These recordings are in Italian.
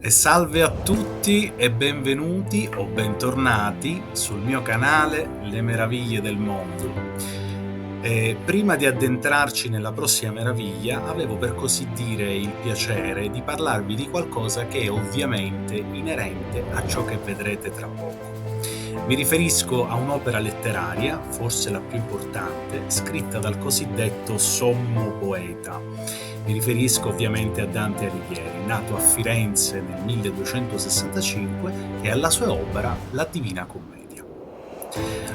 E salve a tutti e benvenuti o bentornati sul mio canale Le meraviglie del mondo. Prima di addentrarci nella prossima meraviglia, avevo per così dire il piacere di parlarvi di qualcosa che è ovviamente inerente a ciò che vedrete tra poco. Mi riferisco a un'opera letteraria, forse la più importante, scritta dal cosiddetto sommo poeta. Mi riferisco ovviamente a Dante Alighieri, nato a Firenze nel 1265, e alla sua opera La Divina Commedia.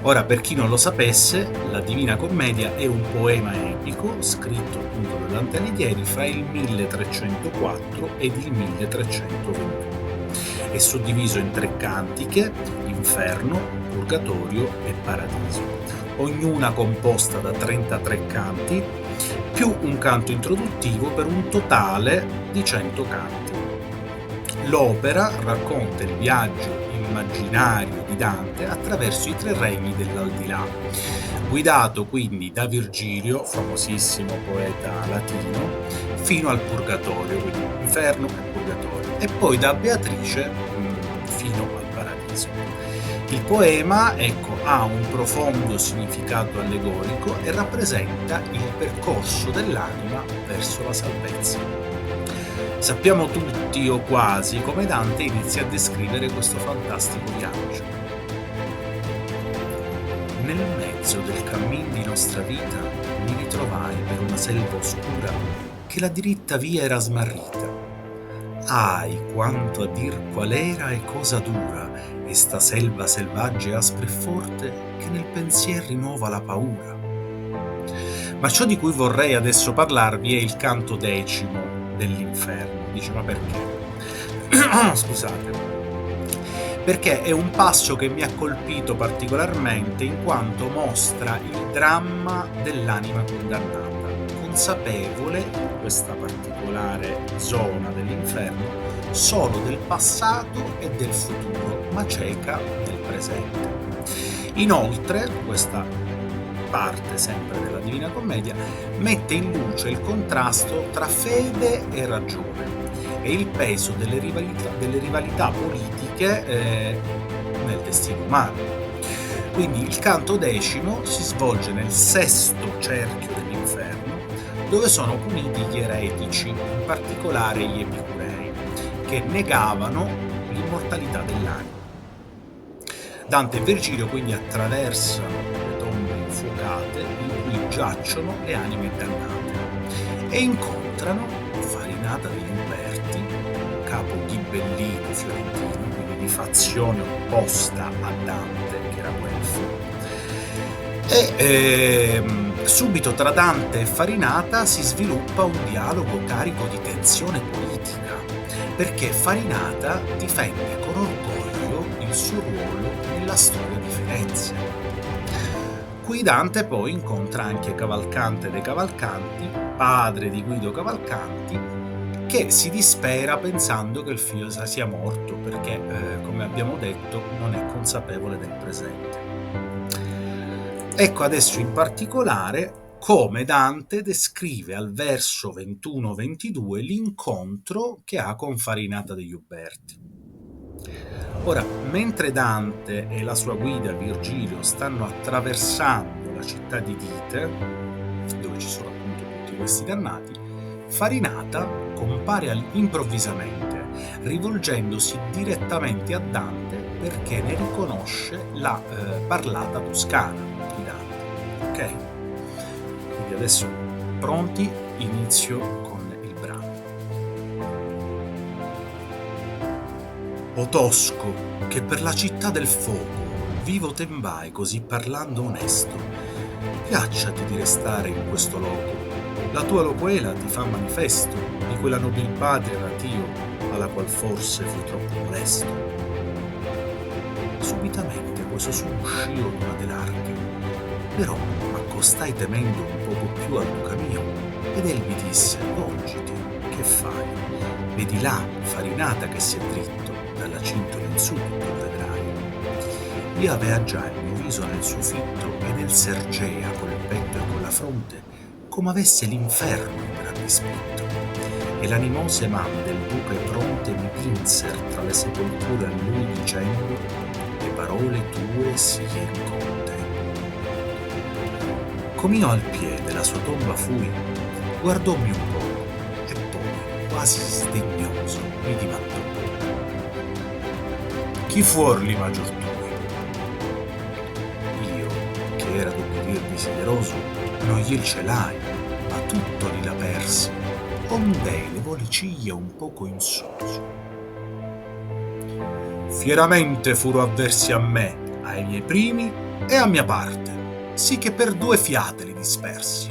Ora, per chi non lo sapesse, La Divina Commedia è un poema epico scritto appunto da Dante Alighieri fra il 1304 ed il 1321. È suddiviso in 3 cantiche: Inferno, Purgatorio e Paradiso, ognuna composta da 33 canti, più un canto introduttivo per un totale di 100 canti. L'opera racconta il viaggio immaginario di Dante attraverso i 3 regni dell'aldilà, guidato quindi da Virgilio, famosissimo poeta latino, fino al Purgatorio, quindi Inferno e Purgatorio, e poi da Beatrice fino al Paradiso. Il poema, ha un profondo significato allegorico e rappresenta il percorso dell'anima verso la salvezza. Sappiamo tutti, o quasi, come Dante inizia a descrivere questo fantastico viaggio. Nel mezzo del cammin di nostra vita mi ritrovai per una selva oscura che la diritta via era smarrita. Ahi, quanto a dir qual era e cosa dura esta selva selvaggia e aspra e forte che nel pensier rinnova la paura. Ma ciò di cui vorrei adesso parlarvi è il canto 10 dell'Inferno. Dice, ma perché? Scusate. Perché è un passo che mi ha colpito particolarmente in quanto mostra il dramma dell'anima condannata, consapevole in questa particolare zona dell'inferno solo del passato e del futuro, ma cieca del presente. Inoltre, questa parte sempre della Divina Commedia mette in luce il contrasto tra fede e ragione e il peso delle rivalità politiche nel destino umano. Quindi il canto 10 si svolge nel 6° cerchio dell'inferno, dove sono puniti gli eretici, in particolare gli epicurei, che negavano l'immortalità dell'anima. Dante e Virgilio quindi attraversano le tombe infuocate in cui giacciono le anime dannate e incontrano Farinata degli Uberti, capo ghibellino fiorentino, quindi di fazione opposta a Dante, che era guelfo. E subito tra Dante e Farinata si sviluppa un dialogo carico di tensione politica, perché Farinata difende con orgoglio il suo ruolo nella storia di Firenze. Qui Dante poi incontra anche Cavalcante dei Cavalcanti, padre di Guido Cavalcanti, che si dispera pensando che il figlio sia morto perché, come abbiamo detto, non è consapevole del presente. Ecco adesso in particolare come Dante descrive al verso 21-22 l'incontro che ha con Farinata degli Uberti. Ora, mentre Dante e la sua guida Virgilio stanno attraversando la città di Dite, dove ci sono appunto tutti questi dannati, Farinata compare improvvisamente, rivolgendosi direttamente a Dante perché ne riconosce la parlata toscana di Dante. Ok? Quindi adesso pronti, inizio con il brano. O Tosco, che per la città del fuoco vivo tembai così parlando onesto, piacciati di restare in questo loco, la tua loquela ti fa manifesto di quella nobil patria natio alla qual forse fui troppo molesto. Subitamente questo suo uscì una de larghe, però m'accostai temendo un poco più al duca mio, ed el mi disse, volgiti, che fai? Vedi là, Farinata che si è dritto, dalla cintola in su tutto vedrai. Io avea già il mio viso nel suo fitto ed el sergea col petto e con la fronte come avesse l'inferno in gran dispetto, e l'animose man del duca pronte mi vinser tra le sepolture a lui dicendo: le parole tue siano con te. Com'io al piede la sua tomba fui, guardommi un po' e poi, quasi sdegnoso, mi dimandò: chi fuor li maggior tui? Io, che era d'ubbidir desideroso, non gliel celai, ma tutto li la persi, ond'ei levò le ciglia un poco insoso. Fieramente furo avversi a me, ai miei primi e a mia parte, sì che per 2 fiate li dispersi.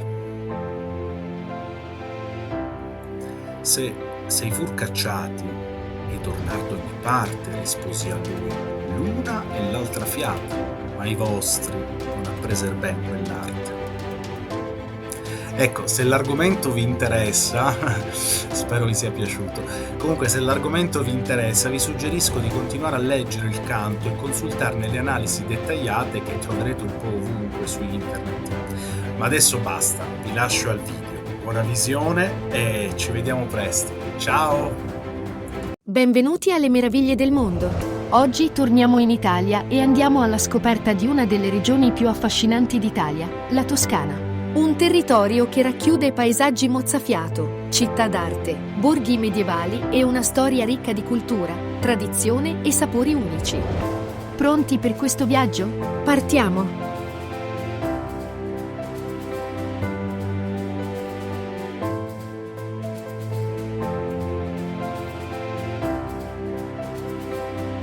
Se i fur cacciati e tornar d'ogni parte, risposi a lui, l'una e l'altra fiata, ma i vostri non appreser ben quell'arte. Ecco, se l'argomento vi interessa, spero vi sia piaciuto. Comunque, se l'argomento vi interessa, vi suggerisco di continuare a leggere il canto e consultarne le analisi dettagliate che troverete un po' ovunque su internet. Ma adesso basta, vi lascio al video. Buona visione e ci vediamo presto. Ciao! Benvenuti alle meraviglie del mondo. Oggi torniamo in Italia e andiamo alla scoperta di una delle regioni più affascinanti d'Italia, la Toscana. Un territorio che racchiude paesaggi mozzafiato, città d'arte, borghi medievali e una storia ricca di cultura, tradizione e sapori unici. Pronti per questo viaggio? Partiamo!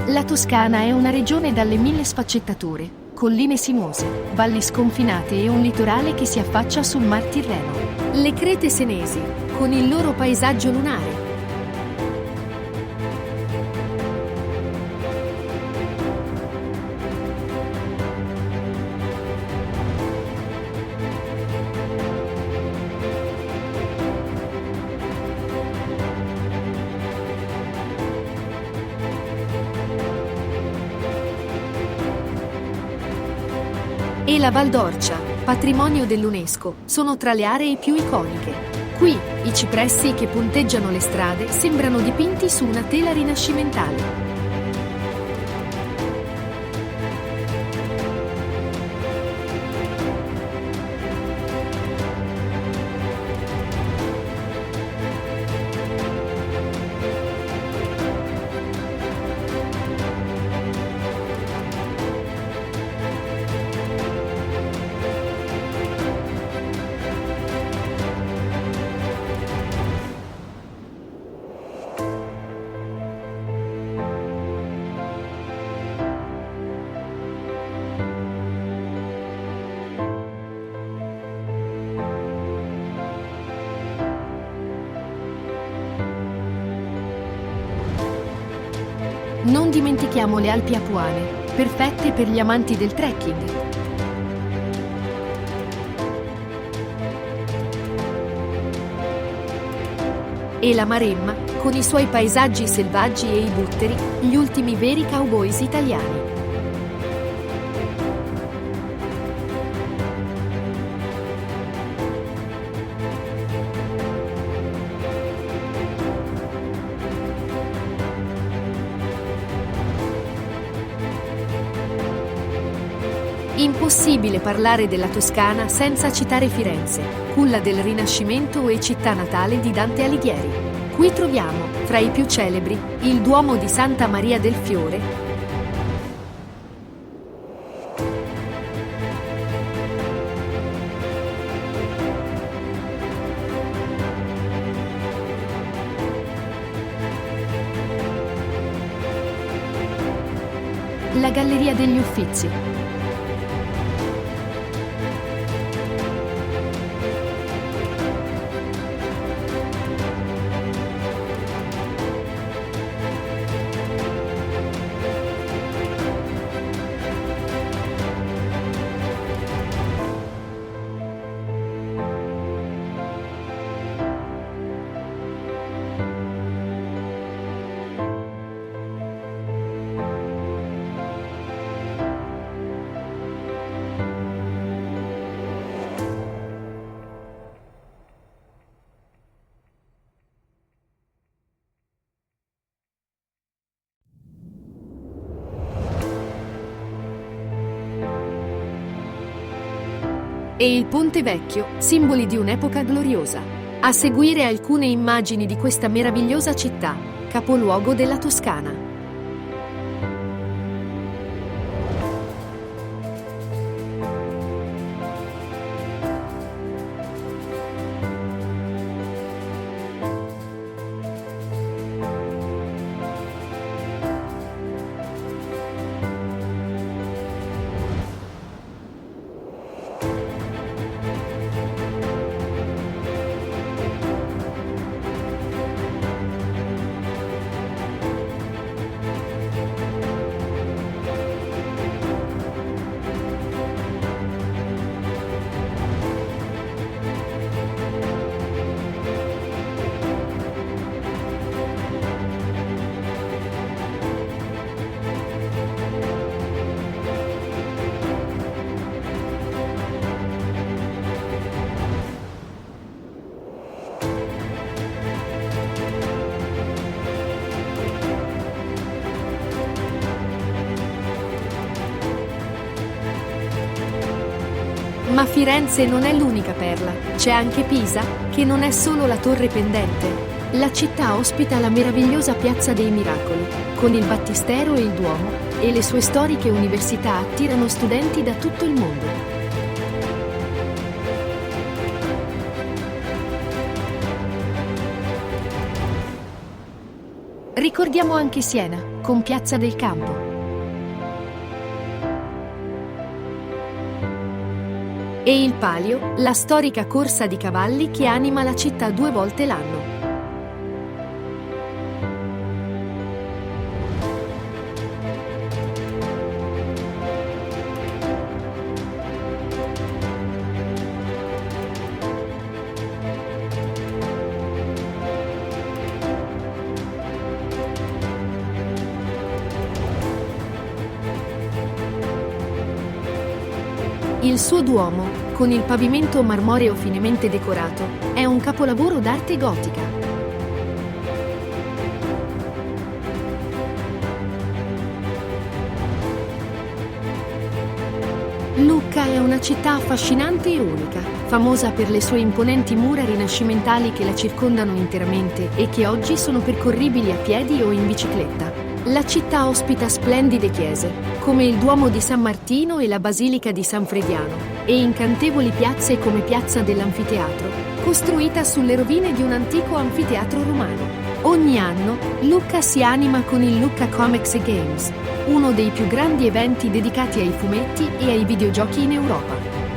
La Toscana è una regione dalle 1000 sfaccettature, colline sinuose, valli sconfinate e un litorale che si affaccia sul Mar Tirreno. Le crete senesi, con il loro paesaggio lunare. E la Val d'Orcia, patrimonio dell'UNESCO, sono tra le aree più iconiche. Qui, i cipressi che punteggiano le strade sembrano dipinti su una tela rinascimentale. Non dimentichiamo le Alpi Apuane, perfette per gli amanti del trekking. E la Maremma, con i suoi paesaggi selvaggi e i butteri, gli ultimi veri cowboys italiani. Impossibile parlare della Toscana senza citare Firenze, culla del Rinascimento e città natale di Dante Alighieri. Qui troviamo, fra i più celebri, il Duomo di Santa Maria del Fiore, la Galleria degli Uffizi, e il Ponte Vecchio, simboli di un'epoca gloriosa. A seguire alcune immagini di questa meravigliosa città, capoluogo della Toscana. Ma Firenze non è l'unica perla, c'è anche Pisa, che non è solo la torre pendente. La città ospita la meravigliosa Piazza dei Miracoli, con il Battistero e il Duomo, e le sue storiche università attirano studenti da tutto il mondo. Ricordiamo anche Siena, con Piazza del Campo. E il Palio, la storica corsa di cavalli che anima la città 2 volte l'anno. Il suo Duomo, con il pavimento marmoreo finemente decorato, è un capolavoro d'arte gotica. Lucca è una città affascinante e unica, famosa per le sue imponenti mura rinascimentali che la circondano interamente e che oggi sono percorribili a piedi o in bicicletta. La città ospita splendide chiese, come il Duomo di San Martino e la Basilica di San Frediano, e incantevoli piazze come Piazza dell'Anfiteatro, costruita sulle rovine di un antico anfiteatro romano. Ogni anno, Lucca si anima con il Lucca Comics Games, uno dei più grandi eventi dedicati ai fumetti e ai videogiochi in Europa.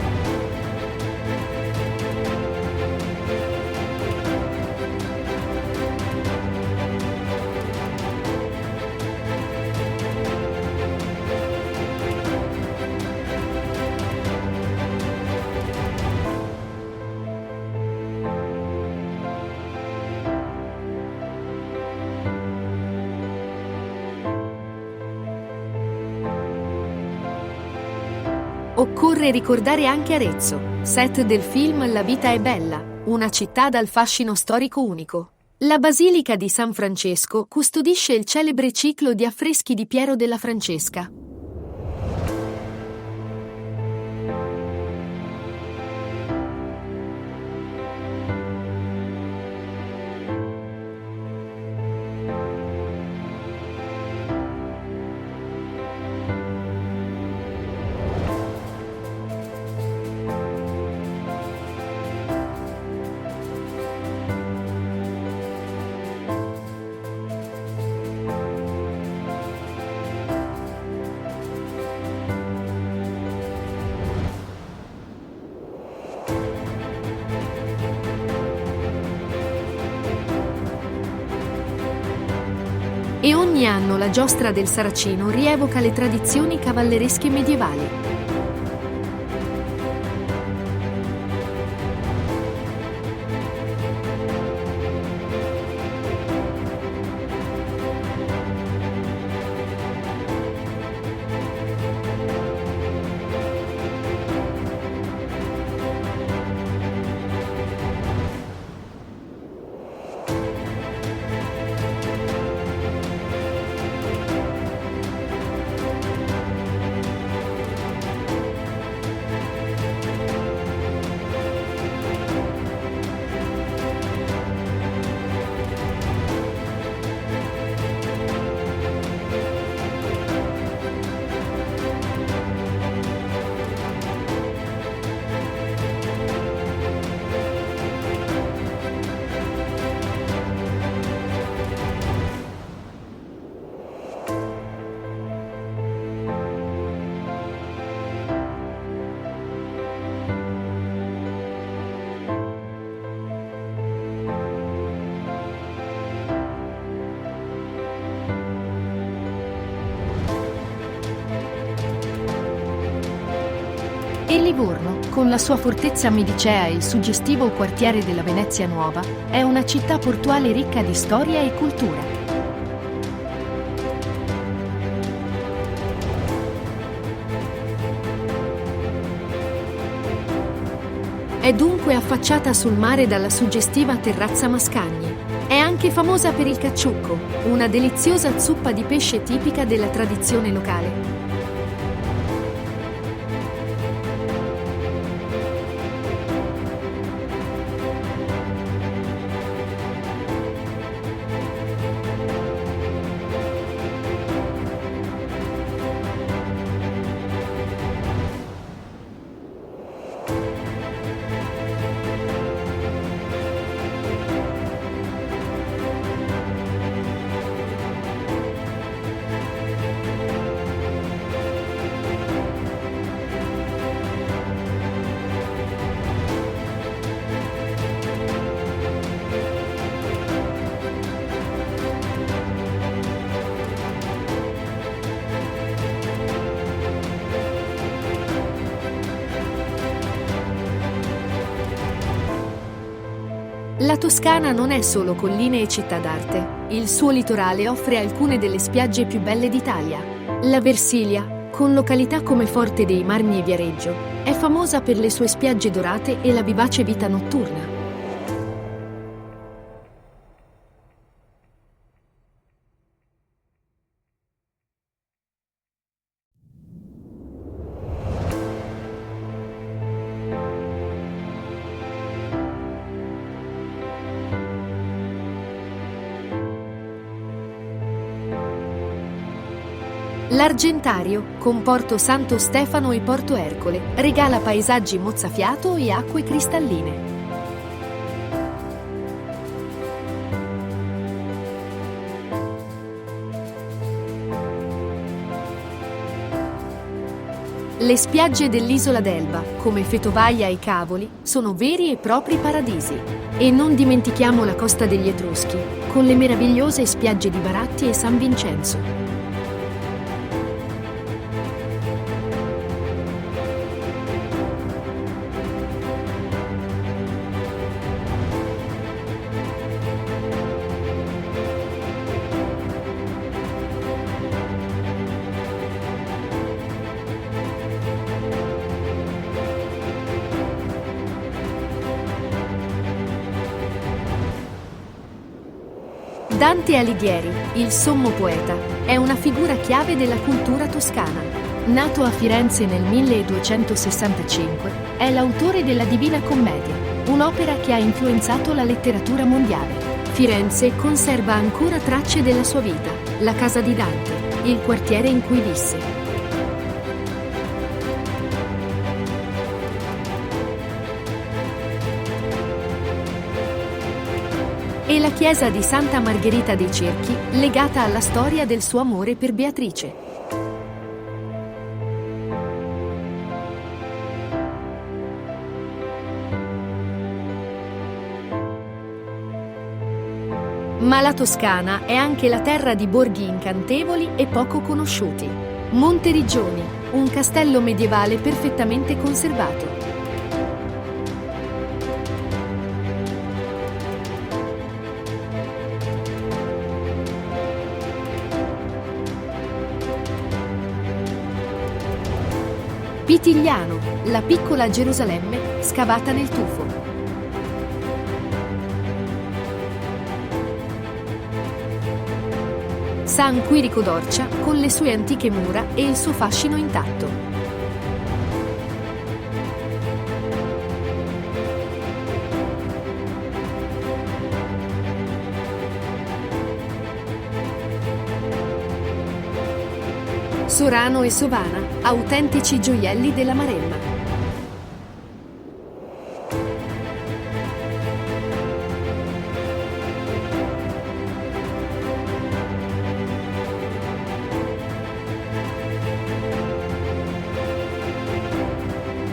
Occorre ricordare anche Arezzo, set del film La vita è bella, una città dal fascino storico unico. La Basilica di San Francesco custodisce il celebre ciclo di affreschi di Piero della Francesca. E ogni anno la giostra del Saracino rievoca le tradizioni cavalleresche medievali. Livorno, con la sua fortezza medicea e il suggestivo quartiere della Venezia Nuova, è una città portuale ricca di storia e cultura. È dunque affacciata sul mare dalla suggestiva terrazza Mascagni. È anche famosa per il cacciucco, una deliziosa zuppa di pesce tipica della tradizione locale. La Toscana non è solo colline e città d'arte. Il suo litorale offre alcune delle spiagge più belle d'Italia. La Versilia, con località come Forte dei Marmi e Viareggio, è famosa per le sue spiagge dorate e la vivace vita notturna. L'Argentario, con Porto Santo Stefano e Porto Ercole, regala paesaggi mozzafiato e acque cristalline. Le spiagge dell'isola d'Elba, come Fetovaia e Cavoli, sono veri e propri paradisi. E non dimentichiamo la costa degli Etruschi, con le meravigliose spiagge di Baratti e San Vincenzo. Dante Alighieri, il sommo poeta, è una figura chiave della cultura toscana. Nato a Firenze nel 1265, è l'autore della Divina Commedia, un'opera che ha influenzato la letteratura mondiale. Firenze conserva ancora tracce della sua vita, la casa di Dante, il quartiere in cui visse. E la chiesa di Santa Margherita dei Cerchi, legata alla storia del suo amore per Beatrice. Ma la Toscana è anche la terra di borghi incantevoli e poco conosciuti. Monteriggioni, un castello medievale perfettamente conservato. Pitigliano, la piccola Gerusalemme scavata nel tufo. San Quirico d'Orcia con le sue antiche mura e il suo fascino intatto. Sorano e Sovana, autentici gioielli della Maremma.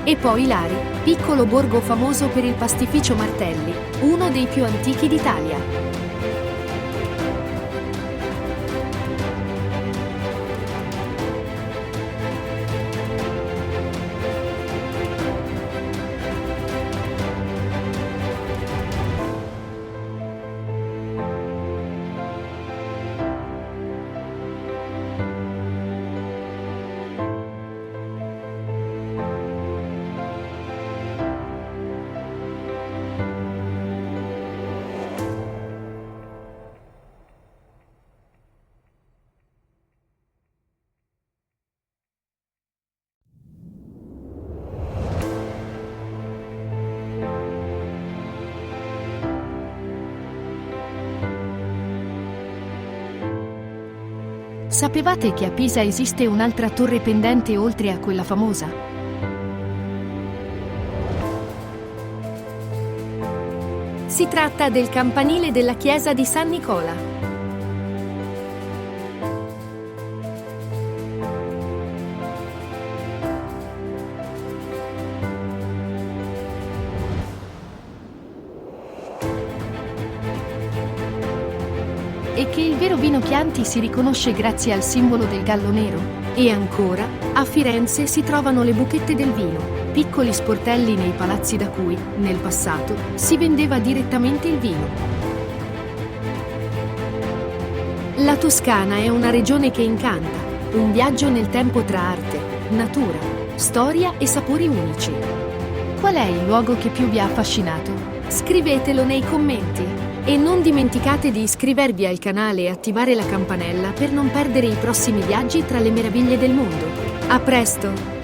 E poi Lari, piccolo borgo famoso per il pastificio Martelli, uno dei più antichi d'Italia. Sapevate che a Pisa esiste un'altra torre pendente oltre a quella famosa? Si tratta del campanile della chiesa di San Nicola. E che il vero vino Chianti si riconosce grazie al simbolo del gallo nero. E ancora, a Firenze si trovano le buchette del vino, piccoli sportelli nei palazzi da cui, nel passato, si vendeva direttamente il vino. La Toscana è una regione che incanta, un viaggio nel tempo tra arte, natura, storia e sapori unici. Qual è il luogo che più vi ha affascinato? Scrivetelo nei commenti. E non dimenticate di iscrivervi al canale e attivare la campanella per non perdere i prossimi viaggi tra le meraviglie del mondo. A presto!